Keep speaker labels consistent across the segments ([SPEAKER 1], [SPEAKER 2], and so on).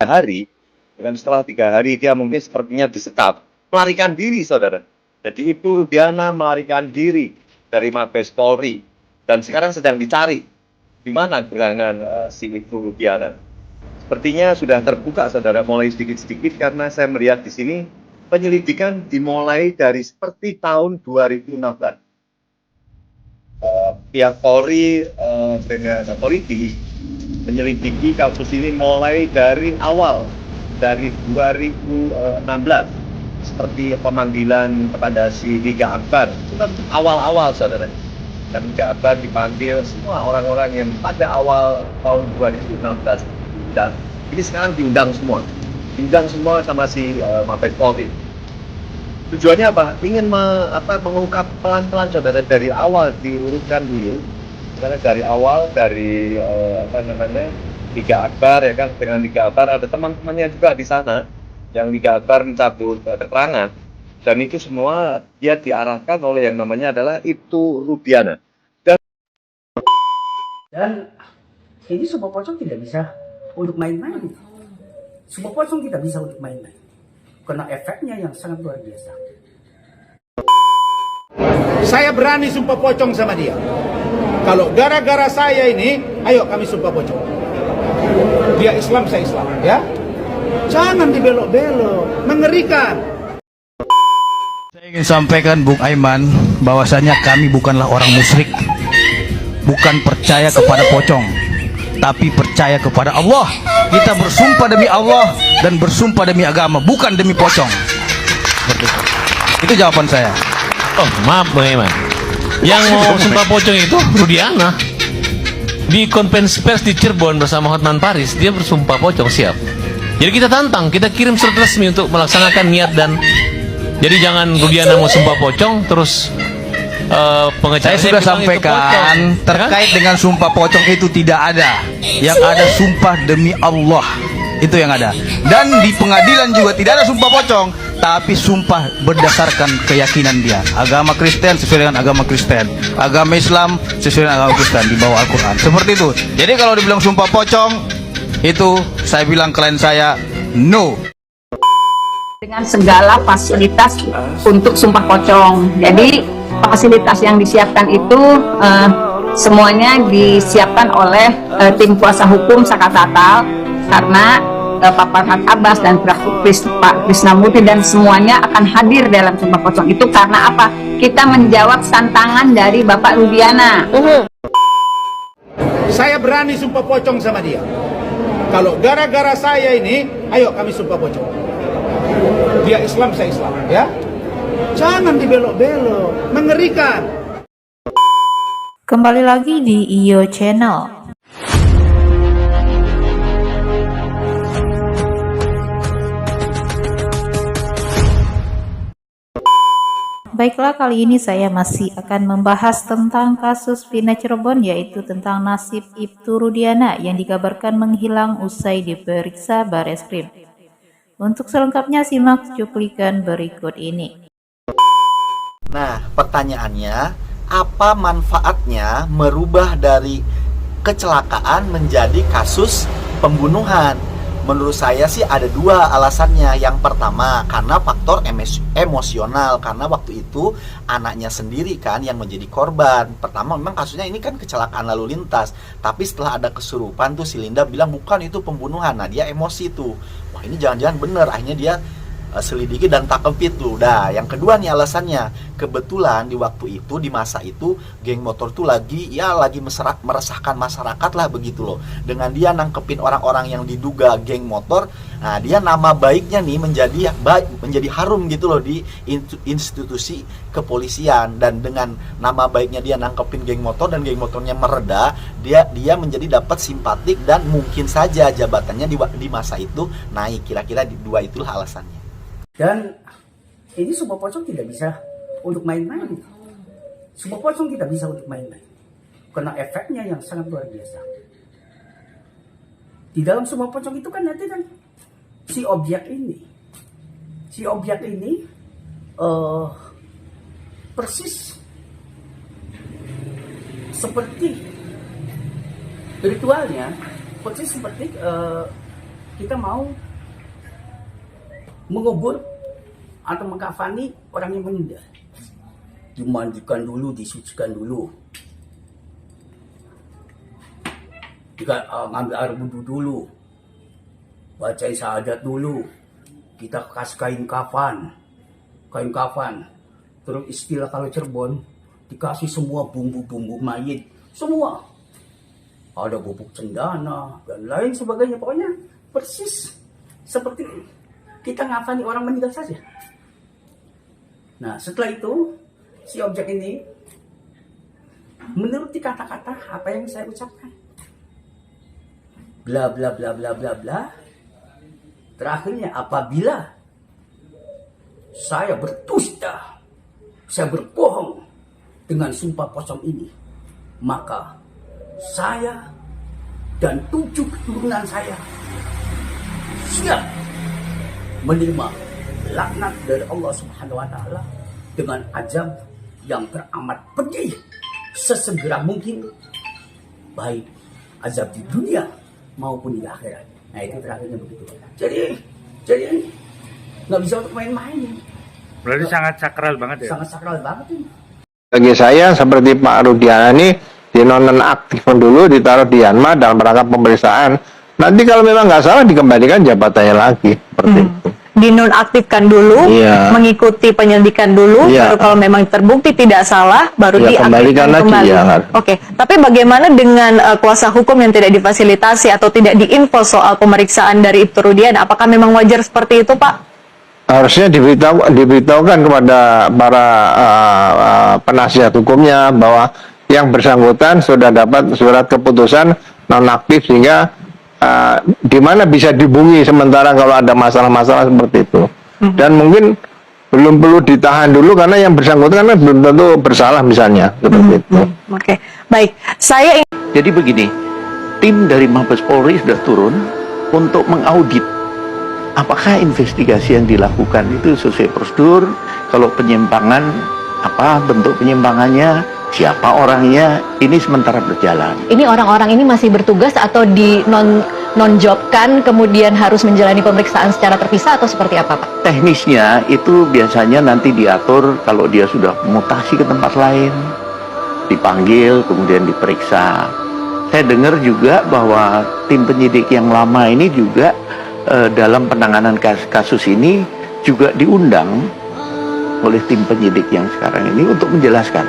[SPEAKER 1] hari, dan setelah 3 hari dia mungkin sepertinya disekap, melarikan diri, saudara. Jadi itu Diana melarikan diri dari Mabes Polri dan sekarang sedang dicari di mana gerangan si itu Diana. Sepertinya sudah terbuka, saudara, mulai sedikit-sedikit karena saya melihat di sini penyelidikan dimulai dari seperti tahun 2016. Pihak Polri dengan polisi menyelidiki kasus ini mulai dari awal, dari 2016, seperti pemanggilan kepada si Liga Akbar. Itu kan awal-awal, saudara. Dan Liga Akbar dipanggil semua orang-orang yang pada awal tahun 2016. Dan ini sekarang diundang semua sama si Mabes Polri. Tujuannya apa? Ingin mengungkap pelan-pelan, saudara, dari awal diurutkan dulu. Karena dari awal, dari Liga Akbar, ya kan, dengan Liga Akbar ada teman-temannya juga di sana yang Liga Akbar mencabut keterangan, dan itu semua dia diarahkan oleh yang namanya adalah itu Rudiana.
[SPEAKER 2] Dan ini Sumpah Pocong tidak bisa untuk main-main. Sumpah Pocong tidak bisa untuk main-main. Karena efeknya yang sangat luar biasa.
[SPEAKER 3] Saya berani sumpah pocong sama dia. Kalau gara-gara saya ini, ayo kami sumpah pocong. Dia Islam, saya Islam, ya. Jangan dibelok-belok, mengerikan.
[SPEAKER 4] Saya ingin sampaikan Bung Aiman bahwasanya kami bukanlah orang musyrik, bukan percaya kepada pocong, tapi percaya kepada Allah. Kita bersumpah demi Allah dan bersumpah demi agama, bukan demi pocong. Itu jawaban saya.
[SPEAKER 5] Oh, maaf Bang Iman. Yang mau sumpah pocong itu Rudiana. Di konferensi pers di Cirebon bersama Hotman Paris, dia bersumpah pocong siap. Jadi kita tantang, kita kirim surat resmi untuk melaksanakan niat dan jadi jangan Rudiana mau sumpah pocong terus
[SPEAKER 4] Saya sudah sampaikan terkait dengan sumpah pocong itu tidak ada. Yang ada sumpah demi Allah. Itu yang ada. Dan di pengadilan juga tidak ada sumpah pocong, tapi sumpah berdasarkan keyakinan dia. Agama Kristen sesuai dengan agama Kristen, agama Islam sesuai dengan agama Kristen di bawah Al-Quran. Seperti itu. Jadi kalau dibilang sumpah pocong, itu saya bilang klien saya no.
[SPEAKER 6] Dengan segala fasilitas untuk sumpah pocong. Jadi fasilitas yang disiapkan itu semuanya disiapkan oleh tim kuasa hukum Sakatatal, karena Pak Farhad Abbas dan Pak Krisnamurti dan semuanya akan hadir dalam sumpah pocong itu. Karena apa? Kita menjawab tantangan dari Bapak Rudiana.
[SPEAKER 3] Saya berani sumpah pocong sama dia. Kalau gara-gara saya ini, ayo kami sumpah pocong. Dia Islam, saya Islam, ya. Jangan dibelok-belok, mengerikan.
[SPEAKER 7] Kembali lagi di IO Channel. Baiklah, kali ini saya masih akan membahas tentang kasus Vina Cirebon, yaitu tentang nasib Ibtu Rudiana yang dikabarkan menghilang usai diperiksa Bareskrim. Untuk selengkapnya simak cuplikan berikut ini.
[SPEAKER 8] Nah, pertanyaannya, apa manfaatnya merubah dari kecelakaan menjadi kasus pembunuhan? Menurut saya sih ada dua alasannya. Yang pertama, karena faktor emosional. Karena waktu itu anaknya sendiri kan yang menjadi korban. Pertama memang kasusnya ini kan kecelakaan lalu lintas. Tapi setelah ada kesurupan tuh si Linda bilang bukan itu pembunuhan. Nah dia emosi tuh. Wah ini jangan-jangan bener. Akhirnya dia selidiki dan tangkep itu. Nah, yang kedua nih alasannya, kebetulan di waktu itu, di masa itu, geng motor tuh lagi meresahkan masyarakat lah begitu loh. Dengan dia nangkepin orang-orang yang diduga geng motor, nah dia nama baiknya nih menjadi harum gitu loh di institusi kepolisian. Dan dengan nama baiknya dia nangkepin geng motor dan geng motornya mereda, dia menjadi dapat simpatik dan mungkin saja jabatannya di masa itu naik. Kira-kira dua itulah alasannya.
[SPEAKER 2] Dan ini Sumpah Pocong tidak bisa untuk main-main. Sumpah Pocong tidak bisa untuk main-main. Karena efeknya yang sangat luar biasa. Di dalam Sumpah Pocong itu kan nanti kan si objek ini persis seperti ritualnya, persis seperti kita mau mengubur atau mengkafani orang yang meninggal. Dimandikan dulu, disucikan dulu. Ngambil air wudhu dulu. Bacain syahadat dulu. Kita kasih kain kafan. Terus istilah kalau Cirebon, dikasih semua bumbu-bumbu mayit. Semua. Ada bubuk cendana dan lain sebagainya. Pokoknya persis seperti kita ngafani orang meninggal saja. Nah, setelah itu si objek ini menuruti kata-kata apa yang saya ucapkan. Bla bla bla bla bla bla. Terakhirnya, apabila saya berdusta, saya berbohong dengan sumpah pocong ini, maka saya dan 7 keturunan saya siap menerima laknat dari Allah Subhanahu wa Ta'ala dengan azab yang teramat pedih sesegera mungkin, baik azab di dunia maupun di akhirat. Nah, itu terakhirnya begitu. Jadi nggak bisa untuk main-main.
[SPEAKER 3] Berarti sangat sakral banget ya?
[SPEAKER 2] Sangat sakral banget ini.
[SPEAKER 9] Bagi saya seperti Pak Rudiana ini dinonaktifkan dulu, ditaruh di Yanma dalam rangka pemeriksaan. Nanti kalau memang nggak salah dikembalikan jabatannya lagi seperti itu.
[SPEAKER 10] Dinonaktifkan dulu, mengikuti penyelidikan dulu, baru kalau memang terbukti tidak salah, baru diaktifkan kembali. Oke, tapi bagaimana dengan kuasa hukum yang tidak difasilitasi atau tidak diinfo soal pemeriksaan dari Ibtu Rudiana? Apakah memang wajar seperti itu, Pak?
[SPEAKER 9] Harusnya diberitahukan kepada para penasihat hukumnya bahwa yang bersangkutan sudah dapat surat keputusan nonaktif, sehingga di mana bisa dihubungi sementara kalau ada masalah-masalah seperti itu. Dan mungkin belum perlu ditahan dulu karena yang bersangkutan kan belum tentu bersalah misalnya seperti itu.
[SPEAKER 10] Oke, baik.
[SPEAKER 11] Jadi begini, tim dari Mabes Polri sudah turun untuk mengaudit apakah investigasi yang dilakukan itu sesuai prosedur. Kalau penyimpangan, apa bentuk penyimpangannya, siapa orangnya, ini sementara berjalan.
[SPEAKER 10] Ini orang-orang ini masih bertugas atau di non-jobkan kemudian harus menjalani pemeriksaan secara terpisah atau seperti apa, Pak?
[SPEAKER 11] Teknisnya itu biasanya nanti diatur kalau dia sudah mutasi ke tempat lain, dipanggil kemudian diperiksa. Saya dengar juga bahwa tim penyidik yang lama ini juga dalam penanganan kasus ini juga diundang oleh tim penyidik yang sekarang ini untuk menjelaskan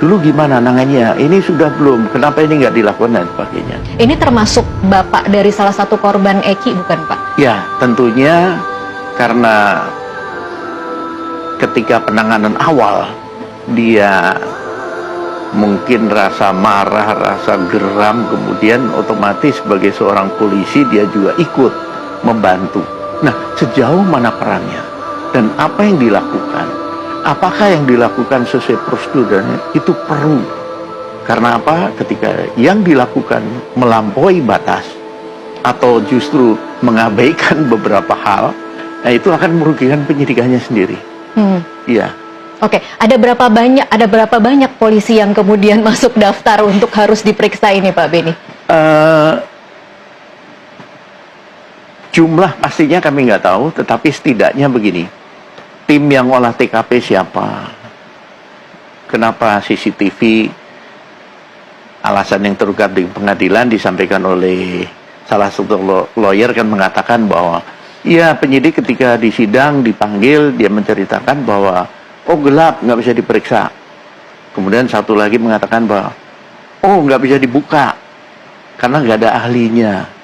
[SPEAKER 11] dulu gimana nangannya, ini sudah belum, kenapa ini nggak dilakukan dan sebagainya.
[SPEAKER 10] Ini termasuk bapak dari salah satu korban Eki bukan, Pak?
[SPEAKER 11] Ya, tentunya karena ketika penanganan awal dia mungkin rasa marah, rasa geram, kemudian otomatis sebagai seorang polisi dia juga ikut membantu. Nah, sejauh mana perannya dan apa yang dilakukan, apakah yang dilakukan sesuai prosedur dan itu perlu. Karena apa? Ketika yang dilakukan melampaui batas atau justru mengabaikan beberapa hal, nah itu akan merugikan penyidikannya sendiri. Iya.
[SPEAKER 10] Oke, ada berapa banyak polisi yang kemudian masuk daftar untuk harus diperiksa ini, Pak Beni?
[SPEAKER 11] Jumlah pastinya kami nggak tahu, tetapi setidaknya begini, tim yang olah TKP siapa, kenapa CCTV, alasan yang terungkap di pengadilan disampaikan oleh salah satu lawyer kan mengatakan bahwa ya penyidik ketika di sidang dipanggil dia menceritakan bahwa oh gelap nggak bisa diperiksa, kemudian satu lagi mengatakan bahwa oh nggak bisa dibuka karena nggak ada ahlinya.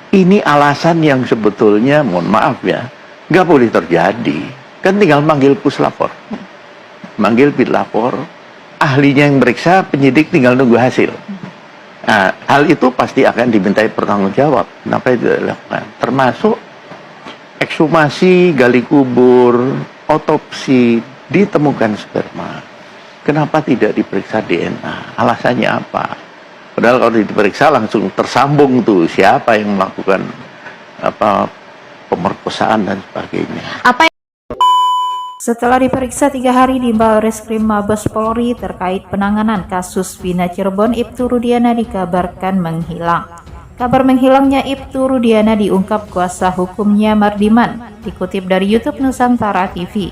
[SPEAKER 11] Ini alasan yang sebetulnya, mohon maaf ya, nggak boleh terjadi. Kan tinggal manggil puslapor, manggil pitlapor, ahlinya yang meriksa, penyidik tinggal nunggu hasil. Nah, hal itu pasti akan dimintai pertanggung jawab. Kenapa itu dilakukan? Termasuk ekshumasi, gali kubur, otopsi, ditemukan sperma. Kenapa tidak diperiksa DNA? Alasannya apa? Padahal kalau diperiksa langsung tersambung tuh siapa yang melakukan pemerkosaan dan sebagainya.
[SPEAKER 7] Setelah diperiksa 3 hari di Barreskrim Mabes Polri terkait penanganan kasus Vina Cirebon, Ibtu Rudiana dikabarkan menghilang. Kabar menghilangnya Ibtu Rudiana diungkap kuasa hukumnya Mardiman, dikutip dari YouTube Nusantara TV.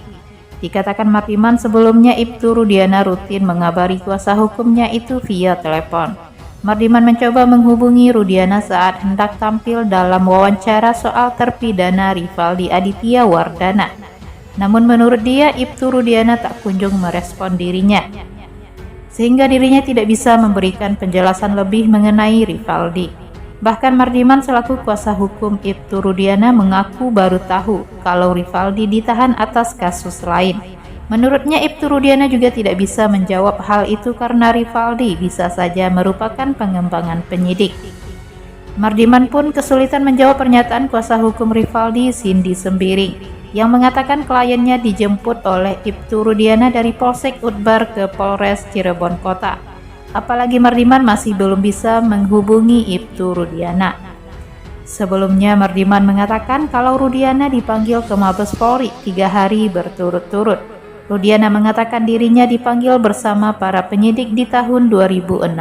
[SPEAKER 7] Dikatakan Mardiman sebelumnya Ibtu Rudiana rutin mengabari kuasa hukumnya itu via telepon. Mardiman mencoba menghubungi Rudiana saat hendak tampil dalam wawancara soal terpidana Rivaldi Aditya Wardana. Namun menurut dia, Ibtu Rudiana tak kunjung merespon dirinya, sehingga dirinya tidak bisa memberikan penjelasan lebih mengenai Rivaldi. Bahkan Mardiman selaku kuasa hukum Ibtu Rudiana mengaku baru tahu kalau Rivaldi ditahan atas kasus lain. Menurutnya Ibtu Rudiana juga tidak bisa menjawab hal itu karena Rivaldi bisa saja merupakan pengembangan penyidik. Mardiman pun kesulitan menjawab pernyataan kuasa hukum Rivaldi, Cindy Sembiring, yang mengatakan kliennya dijemput oleh Ibtu Rudiana dari Polsek Udbar ke Polres Cirebon Kota. Apalagi Mardiman masih belum bisa menghubungi Ibtu Rudiana. Sebelumnya Mardiman mengatakan kalau Rudiana dipanggil ke Mabes Polri 3 hari berturut-turut. Rudiana mengatakan dirinya dipanggil bersama para penyidik di tahun 2016.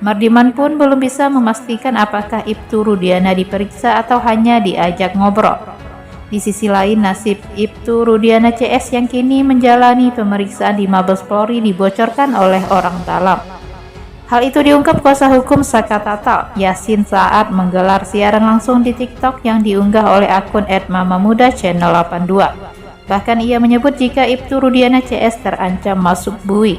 [SPEAKER 7] Mardiman pun belum bisa memastikan apakah Ibtu Rudiana diperiksa atau hanya diajak ngobrol. Di sisi lain, nasib Ibtu Rudiana CS yang kini menjalani pemeriksaan di Mabes Polri dibocorkan oleh orang dalam. Hal itu diungkap kuasa hukum Saka Tatal, Yasin, saat menggelar siaran langsung di TikTok yang diunggah oleh akun @mamamuda channel 82. Bahkan ia menyebut jika Ibtu Rudiana CS terancam masuk bui.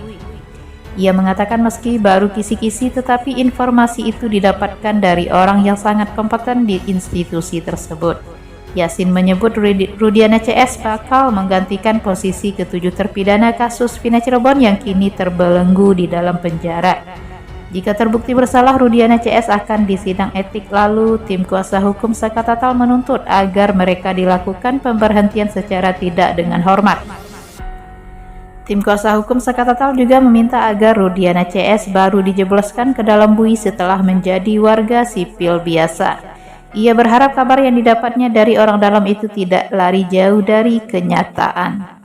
[SPEAKER 7] Ia mengatakan meski baru kisi-kisi tetapi informasi itu didapatkan dari orang yang sangat kompeten di institusi tersebut. Yasin menyebut Rudiana CS bakal menggantikan posisi ke-7 terpidana kasus Vina Cirebon yang kini terbelenggu di dalam penjara. Jika terbukti bersalah, Rudiana CS akan disidang etik, lalu tim kuasa hukum Saka Tatal menuntut agar mereka dilakukan pemberhentian secara tidak dengan hormat. Tim kuasa hukum Saka Tatal juga meminta agar Rudiana CS baru dijebloskan ke dalam bui setelah menjadi warga sipil biasa. Ia berharap kabar yang didapatnya dari orang dalam itu tidak lari jauh dari kenyataan.